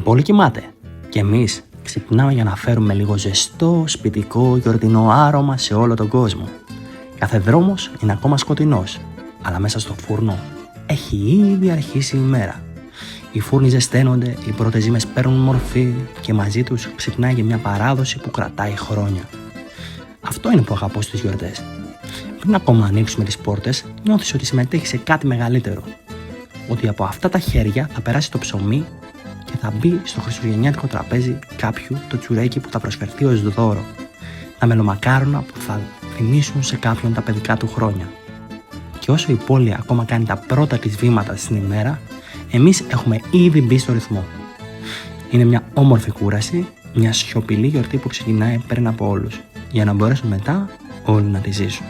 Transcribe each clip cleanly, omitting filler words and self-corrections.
πόλη κοιμάται και εμείς ξυπνάμε για να φέρουμε λίγο ζεστό, σπιτικό, γιορτινό άρωμα σε όλο τον κόσμο. Κάθε δρόμος είναι ακόμα σκοτεινός, αλλά μέσα στο φούρνο έχει ήδη αρχίσει η μέρα. Οι φούρνοι ζεσταίνονται, οι πρώτες ζύμες παίρνουν μορφή και μαζί τους ξυπνάει και μια παράδοση που κρατάει χρόνια. Αυτό είναι που αγαπώ στις γιορτές. Πριν ακόμα ανοίξουμε τις πόρτες, νιώθεις ότι συμμετέχεις σε κάτι μεγαλύτερο. Ότι από αυτά τα χέρια θα περάσει το ψωμί και θα μπει στο χριστουγεννιάτικο τραπέζι κάποιου το τσουρέκι που θα προσφερθεί ως δώρο. Τα μελομακάρονα που θα θυμίσουν σε κάποιον τα παιδικά του χρόνια. Και όσο η πόλη ακόμα κάνει τα πρώτα της βήματα στην ημέρα, εμείς έχουμε ήδη μπει στο ρυθμό. Είναι μια όμορφη κούραση, μια σιωπηλή γιορτή που ξεκινάει πριν από όλους, για να μπορέσουν μετά όλοι να τη ζήσουν.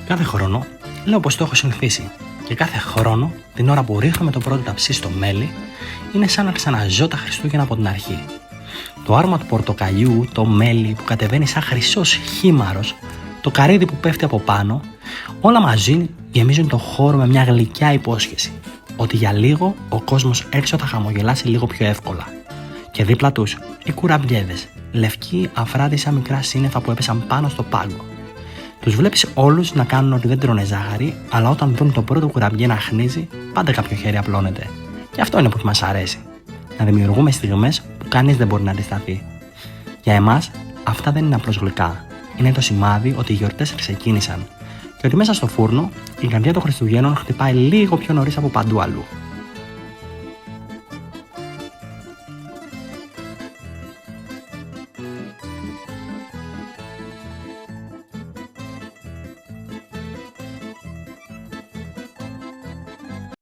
Κάθε χρόνο λέω πως το έχω συνηθίσει και κάθε χρόνο την ώρα που ρίχνουμε το πρώτο ταψί στο μέλι είναι σαν να ξαναζώ τα Χριστούγεννα από την αρχή. Το άρωμα του πορτοκαλιού, το μέλι που κατεβαίνει σαν χρυσός χήμαρος, το καρύδι που πέφτει από πάνω, όλα μαζί γεμίζουν το χώρο με μια γλυκιά υπόσχεση ότι για λίγο ο κόσμος έξω θα χαμογελάσει λίγο πιο εύκολα. Και δίπλα τους οι κουραμπιέδες, λευκοί αφράτη σαν μικρά σύννεφα που έπεσαν πάνω στο πάγκο. Τους βλέπεις όλους να κάνουν ότι δεν τρώνε ζάχαρη, αλλά όταν δουν το πρώτο κουραμπιέ να χνίζει, πάντα κάποιο χέρι απλώνεται. Και αυτό είναι που μας αρέσει. Να δημιουργούμε στιγμές που κανείς δεν μπορεί να αντισταθεί. Για εμάς, αυτά δεν είναι απλώς γλυκά. Είναι το σημάδι ότι οι γιορτές ξεκίνησαν και ότι μέσα στο φούρνο η καρδιά των Χριστουγέννων χτυπάει λίγο πιο νωρίς από παντού αλλού.